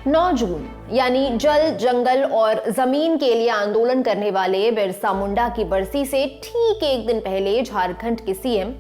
9 जून यानी जल, जंगल और जमीन के लिए आंदोलन करने वाले बिरसा मुंडा की बरसी से ठीक एक दिन पहले झारखंड के सीएम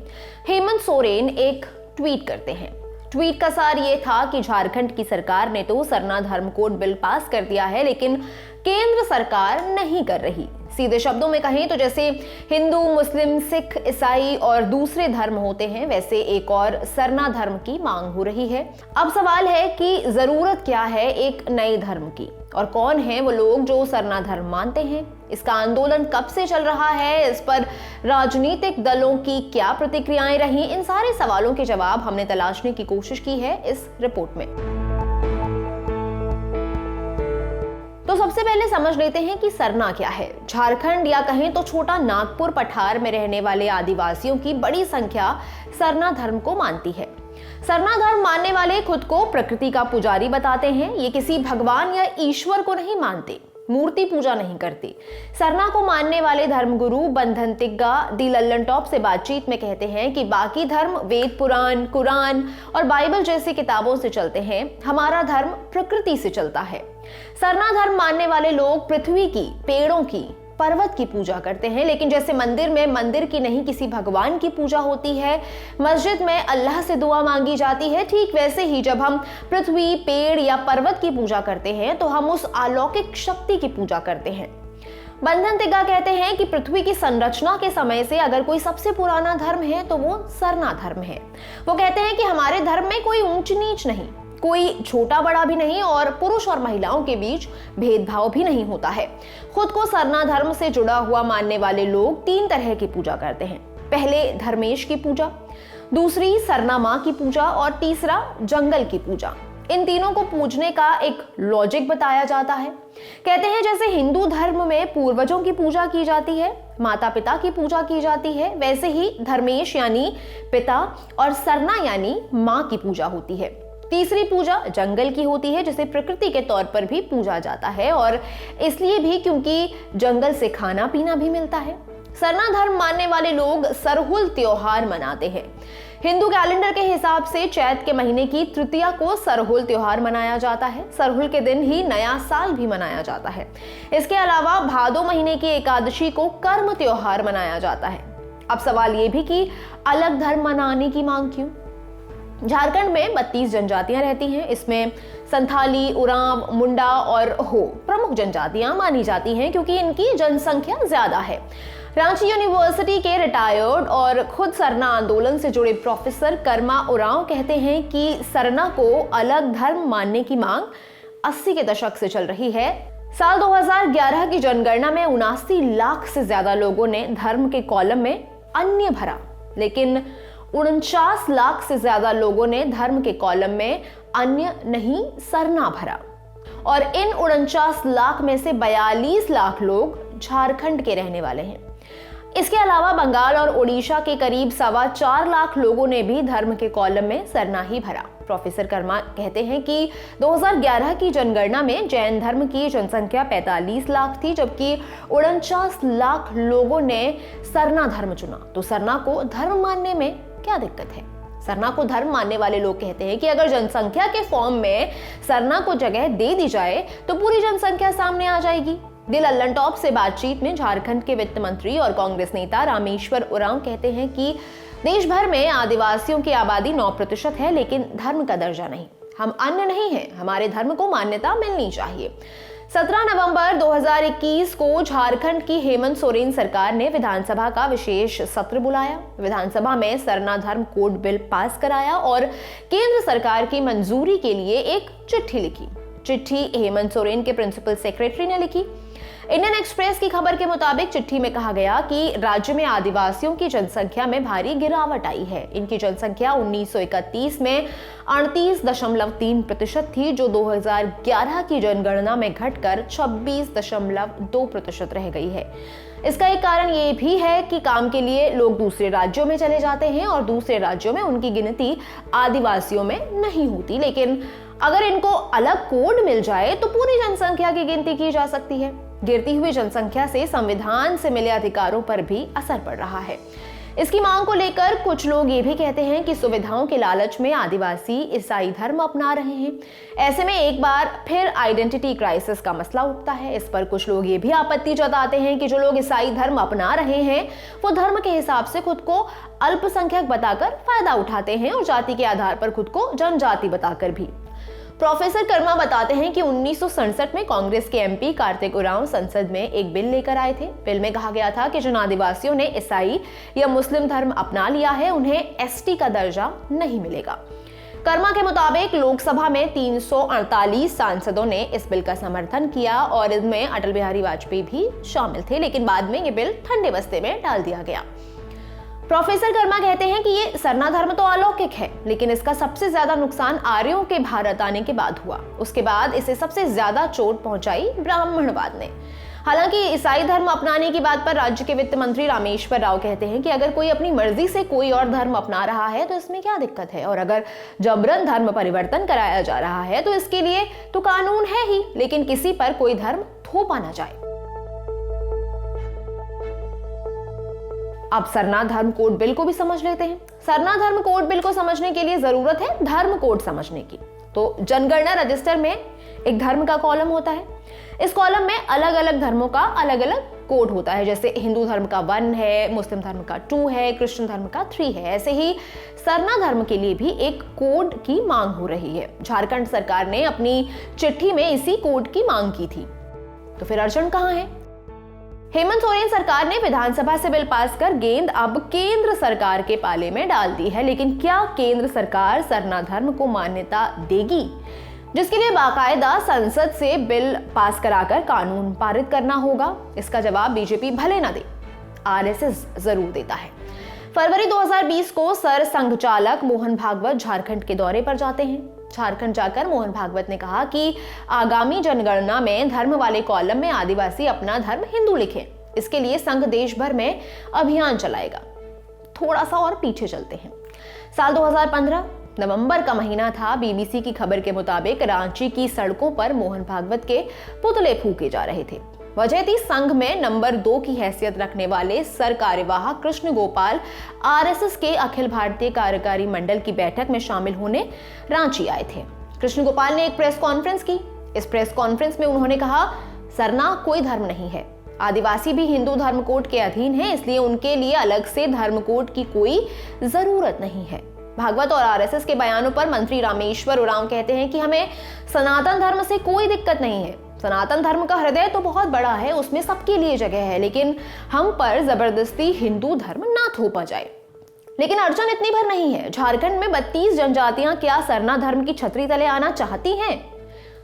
हेमंत सोरेन एक ट्वीट करते हैं। ट्वीट का सार ये था कि झारखंड की सरकार ने तो सरना धर्म कोड बिल पास कर दिया है, लेकिन केंद्र सरकार नहीं कर रही। सीधे शब्दों में कहें तो जैसे हिंदू, मुस्लिम, सिख, ईसाई और दूसरे धर्म होते हैं, वैसे एक और सरना धर्म की मांग हो रही है। अब सवाल है कि जरूरत क्या है एक नए धर्म की, और कौन है वो लोग जो सरना धर्म मानते हैं। इसका आंदोलन कब से चल रहा है, इस पर राजनीतिक दलों की क्या प्रतिक्रियाएं रही, इन सारे सवालों के जवाब हमने तलाशने की कोशिश की है इस रिपोर्ट में। तो सबसे पहले समझ लेते हैं कि सरना क्या है। झारखंड या कहें तो छोटा नागपुर पठार में रहने वाले आदिवासियों की बड़ी संख्या सरना धर्म को मानती है। सरना धर्म मानने वाले खुद को प्रकृति का पुजारी बताते हैं। ये किसी भगवान या ईश्वर को नहीं मानते, मूर्ति पूजा नहीं करते। सरना को मानने वाले धर्मगुरु बंधन तिग्गा दी लल्लन टॉप से बातचीत में कहते हैं कि बाकी धर्म वेद पुराण, कुरान और बाइबल जैसी किताबों से चलते हैं, हमारा धर्म प्रकृति से चलता है। सरना धर्म मानने वाले लोग पृथ्वी की, पेड़ों की, पर्वत की पूजा करते हैं, लेकिन जैसे मंदिर में मंदिर की नहीं किसी भगवान की पूजा होती है, मस्जिद में अल्लाह से दुआ मांगी जाती है, ठीक वैसे ही जब हम पृथ्वी, पेड़ या पर्वत की पूजा करते हैं तो हम उस अलौकिक शक्ति की पूजा करते हैं। बंधन तिग्गा कहते हैं कि पृथ्वी की संरचना के समय से अगर कोई सबसे पुराना धर्म है तो वो सरना धर्म है। वो कहते हैं कि हमारे धर्म में कोई ऊंच नीच नहीं, कोई छोटा बड़ा भी नहीं, और पुरुष और महिलाओं के बीच भेदभाव भी नहीं होता है। खुद को सरना धर्म से जुड़ा हुआ मानने वाले लोग 3 तरह की पूजा करते हैं। पहले धर्मेश की पूजा, दूसरी सरना मां की पूजा और तीसरा जंगल की पूजा। इन तीनों को पूजने का एक लॉजिक बताया जाता है। कहते हैं जैसे हिंदू धर्म में पूर्वजों की पूजा की जाती है, माता पिता की पूजा की जाती है, वैसे ही धर्मेश यानी पिता और सरना यानी मां की पूजा होती है। तीसरी पूजा जंगल की होती है, जिसे प्रकृति के तौर पर भी पूजा जाता है, और इसलिए भी क्योंकि जंगल से खाना पीना भी मिलता है। सरना धर्म मानने वाले लोग सरहुल त्योहार मनाते हैं। हिंदू कैलेंडर के हिसाब से चैत के महीने की तृतीया को सरहुल त्योहार मनाया जाता है। सरहुल के दिन ही नया साल भी मनाया जाता है। इसके अलावा भादो महीने की एकादशी को कर्म त्योहार मनाया जाता है। अब सवाल ये भी कि अलग धर्म मनाने की मांग क्यों? झारखंड में 32 जनजातियां रहती हैं। इसमें संथाली, उरांव, मुंडा और हो प्रमुख जनजातियां मानी जाती हैं क्योंकि इनकी जनसंख्या ज्यादा है। रांची यूनिवर्सिटी के रिटायर्ड और खुद सरना आंदोलन से जुड़े प्रोफेसर कर्मा उरांव कहते हैं कि सरना को अलग धर्म मानने की मांग 80 के दशक से चल रही है। साल 2011 की जनगणना में 79 लाख से ज्यादा लोगों ने धर्म के कॉलम में अन्य भरा, लेकिन 49 लाख से ज्यादा लोगों ने धर्म के कॉलम में अन्य नहीं सरना भरा, और इन 49 लाख में से 42 लाख लोग झारखंड के रहने वाले हैं। इसके अलावा बंगाल और ओडिशा के करीब 4.25 लाख लोगों ने भी धर्म के कॉलम में सरना ही भरा। प्रोफेसर कर्मा कहते हैं कि 2011 की जनगणना में जैन धर्म की जनसंख्या 45 लाख थी, जबकि 49 लाख लोगों ने सरना धर्म चुना। तो सरना को धर्म मानने में क्या दिक्कत है? सरना को धर्म मानने वाले लोग कहते हैं कि अगर जनसंख्या के फॉर्म में सरना को जगह दे दी जाए तो पूरी जनसंख्या सामने आ जाएगी। दी लल्लन टॉप से बातचीत में झारखंड के वित्त मंत्री और कांग्रेस नेता रामेश्वर उरांव कहते हैं कि देश भर में आदिवासियों की आबादी 9% है, लेकिन धर्म का दर्जा नहीं। हम अन्य नहीं हैं, हमारे धर्म को मान्यता मिलनी चाहिए। 17 नवंबर 2021 को झारखंड की हेमंत सोरेन सरकार ने विधानसभा का विशेष सत्र बुलाया। विधानसभा में सरना धर्म कोड बिल पास कराया और केंद्र सरकार की मंजूरी के लिए एक चिट्ठी लिखी। चिट्ठी हेमंत सोरेन के प्रिंसिपल सेक्रेटरी ने लिखी। इंडियन एक्सप्रेस की खबर के मुताबिक चिट्ठी में कहा गया कि राज्य में आदिवासियों की जनसंख्या में भारी गिरावट आई है। इनकी जनसंख्या 1931 में 38.3% थी, जो 2011 की जनगणना में घटकर 26.2% रह गई है। इसका एक कारण ये भी है कि काम के लिए लोग दूसरे राज्यों में चले जाते हैं और दूसरे राज्यों में उनकी गिनती आदिवासियों में नहीं होती। लेकिन अगर इनको अलग कोड मिल जाए तो पूरी जनसंख्या की गिनती की जा सकती है। गिरती हुई जनसंख्या से संविधान से मिले अधिकारों पर भी असर पड़ रहा है। इसकी मांग को लेकर कुछ लोग ये भी कहते हैं कि सुविधाओं के लालच में आदिवासी ईसाई धर्म अपना रहे हैं। ऐसे में एक बार फिर आइडेंटिटी क्राइसिस का मसला उठता है। इस पर कुछ लोग ये भी आपत्ति जताते हैं कि जो लोग ईसाई धर्म अपना रहे हैं वो धर्म के हिसाब से खुद को अल्पसंख्यक बताकर फायदा उठाते हैं और जाति के आधार पर खुद को जनजाति बताकर भी। प्रोफेसर कर्मा बताते हैं कि 1967 में कांग्रेस के एमपी कार्तिक उरांव संसद में एक बिल लेकर आए थे। बिल में कहा गया था कि जिन आदिवासियों ने ईसाई या मुस्लिम धर्म अपना लिया है उन्हें एसटी का दर्जा नहीं मिलेगा। कर्मा के मुताबिक लोकसभा में 348 सांसदों ने इस बिल का समर्थन किया और इसमें अटल बिहारी वाजपेयी भी शामिल थे, लेकिन बाद में ये बिल ठंडे बस्ते में डाल दिया गया। प्रोफेसर कर्मा कहते हैं कि ये सरना धर्म तो अलौकिक है, लेकिन इसका सबसे ज्यादा नुकसान आर्यों के भारत आने के बाद हुआ। उसके बाद इसे सबसे ज्यादा चोट पहुंचाई ब्राह्मणवाद ने। हालांकि ईसाई धर्म अपनाने की बात पर राज्य के वित्त मंत्री रामेश्वर राव कहते हैं कि अगर कोई अपनी मर्जी से कोई और धर्म अपना रहा है तो इसमें क्या दिक्कत है, और अगर जबरन धर्म परिवर्तन कराया जा रहा है तो इसके लिए तो कानून है ही, लेकिन किसी पर कोई धर्म थोपा ना जाए। अब सरना धर्म कोड बिल को भी समझ लेते हैं। सरना धर्म कोड बिल को समझने के लिए जरूरत है धर्म कोड समझने की। तो जनगणना रजिस्टर में एक धर्म का कॉलम होता है। इस कॉलम में अलग अलग धर्मों का अलग अलग कोड होता है। जैसे हिंदू धर्म का 1 है, मुस्लिम धर्म का 2 है, क्रिश्चियन धर्म का 3 है। ऐसे ही सरना धर्म के लिए भी एक कोड की मांग हो रही है। झारखंड सरकार ने अपनी चिट्ठी में इसी कोड की मांग की थी। तो फिर अड़चन कहां है? हेमंत सोरेन सरकार ने विधानसभा से बिल पास कर गेंद अब केंद्र सरकार के पाले में डाल दी है, लेकिन क्या केंद्र सरकार सरना धर्म को मान्यता देगी, जिसके लिए बाकायदा संसद से बिल पास कराकर कानून पारित करना होगा? इसका जवाब बीजेपी भले ना दे, आरएसएस जरूर देता है। फरवरी 2020 को सर संघचालक मोहन भागवत झारखंड के दौरे पर जाते हैं। झारखंड जाकर मोहन भागवत ने कहा कि आगामी जनगणना में धर्म वाले कॉलम में आदिवासी अपना धर्म हिंदू लिखें। इसके लिए संघ देश भर में अभियान चलाएगा। थोड़ा सा और पीछे चलते हैं। साल 2015 नवंबर का महीना था। बीबीसी की खबर के मुताबिक रांची की सड़कों पर मोहन भागवत के पुतले फूके जा रहे थे। वजह थी संघ में नंबर 2 की हैसियत रखने वाले सर कार्यवाहक कृष्ण गोपाल आरएसएस के अखिल भारतीय कार्यकारी मंडल की बैठक में शामिल होने रांची आए थे। कृष्ण गोपाल ने एक प्रेस कॉन्फ्रेंस की। इस प्रेस कॉन्फ्रेंस में उन्होंने कहा, सरना कोई धर्म नहीं है, आदिवासी भी हिंदू धर्म कोड के अधीन है, इसलिए उनके लिए अलग से धर्म कोड की कोई जरूरत नहीं है। भागवत और आरएसएस के बयानों पर मंत्री रामेश्वर उरांव कहते हैं कि हमें सनातन धर्म से कोई दिक्कत नहीं है। सनातन धर्म का हृदय तो बहुत बड़ा है, उसमें सबके लिए जगह है, लेकिन हम पर जबरदस्ती हिंदू धर्म ना थोपा जाए। लेकिन अड़चन इतनी भर नहीं है। झारखंड में 32 जनजातियां क्या सरना धर्म की छतरी तले आना चाहती हैं?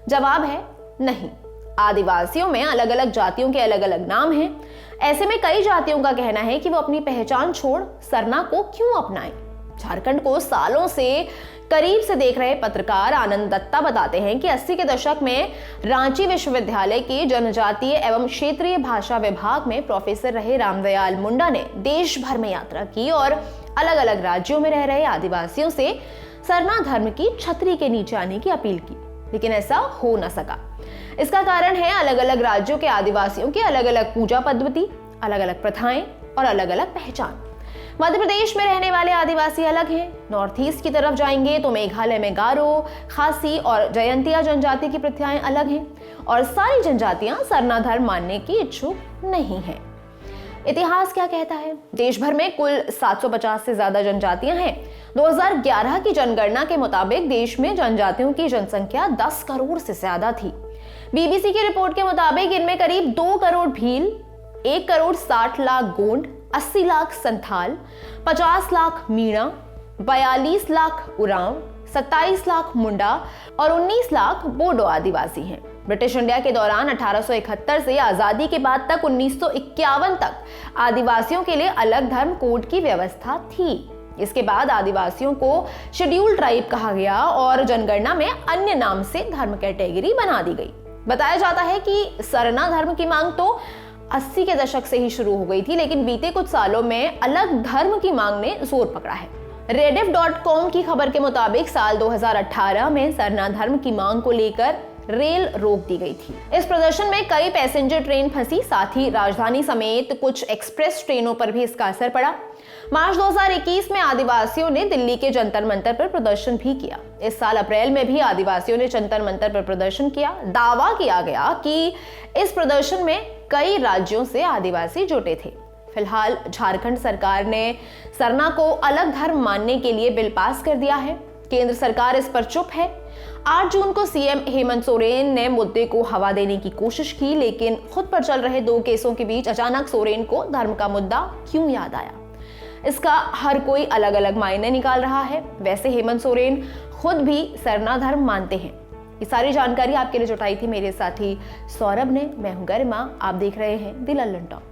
जवाब है नहीं। आदिवासियों में अलग अलग जातियों के अलग अलग नाम हैं। ऐसे में कई जातियों का कहना है कि वो अपनी पहचान छोड़ सरना को क्यों अपनाएं। झारखंड को सालों से करीब से देख रहे पत्रकार आनंद दत्ता बताते हैं कि 80 के दशक में रांची विश्वविद्यालय के जनजातीय एवं क्षेत्रीय भाषा विभाग में प्रोफेसर रहे रामदयाल मुंडा ने देश भर में यात्रा की और अलग अलग राज्यों में रह रहे आदिवासियों से सरना धर्म की छतरी के नीचे आने की अपील की, लेकिन ऐसा हो न सका। इसका कारण है अलग अलग राज्यों के आदिवासियों की अलग अलग पूजा पद्धति, अलग अलग प्रथाएं और अलग अलग पहचान। मध्य प्रदेश में रहने वाले आदिवासी अलग हैं। नॉर्थ ईस्ट की तरफ जाएंगे तो मेघालय में गारो, खासी और जयंतिया जनजाति की प्रथाएं अलग हैं और सारी जनजातियां सरना धर्म मानने की इच्छुक नहीं हैं। इतिहास क्या कहता है? देश भर में कुल 750 से ज्यादा जनजातियां हैं। 2011 की जनगणना के मुताबिक देश में जनजातियों की जनसंख्या 10 करोड़ से ज्यादा थी। बीबीसी की रिपोर्ट के मुताबिक इनमें करीब 2 करोड़ भील, 1 करोड़ 60 लाख गोंड, 80 लाख संथाल, 50 लाख मीणा, 42 लाख उरांव, 27 लाख मुंडा और 19 लाख बोडो आदिवासी हैं। ब्रिटिश इंडिया के दौरान 1871 से आजादी के बाद तक 1951 तक आदिवासियों के लिए अलग धर्म कोड की व्यवस्था थी। इसके बाद आदिवासियों को शेड्यूल्ड ट्राइब कहा गया और जनगणना में अन्य नाम से धर्म कैटेगरी बना दी गई। बताया जाता है कि सरना धर्म की मांग तो 80 के दशक से ही शुरू हो गई थी, लेकिन बीते कुछ सालों में अलग धर्म की मांग ने जोर पकड़ा है। Rediff.com की खबर के मुताबिक साल 2018 में सरना धर्म की मांग को लेकर रेल रोक दी गई थी। इस प्रदर्शन में कई पैसेंजर ट्रेन फंसी, साथ ही राजधानी समेत कुछ एक्सप्रेस ट्रेनों पर भी इसका असर पड़ा। मार्च 2021 में आदिवासियों ने दिल्ली के जंतर मंतर पर प्रदर्शन भी किया। इस साल अप्रैल में भी आदिवासियों ने जंतर मंतर पर प्रदर्शन किया। दावा किया गया कि इस प्रदर्शन में कई राज्यों से आदिवासी जुटे थे। फिलहाल झारखंड सरकार ने सरना को अलग धर्म मानने के लिए बिल पास कर दिया है। केंद्र सरकार इस पर चुप है। 8 जून को सीएम हेमंत सोरेन ने मुद्दे को हवा देने की कोशिश की, लेकिन खुद पर चल रहे 2 केसों के बीच अचानक सोरेन को धर्म का मुद्दा क्यों याद आया, इसका हर कोई अलग अलग मायने निकाल रहा है। वैसे हेमंत सोरेन खुद भी सरना धर्म मानते हैं। ये सारी जानकारी आपके लिए जुटाई थी मेरे साथी सौरभ ने। मैं हूं गरिमा, आप देख रहे हैं द लल्लन टॉप।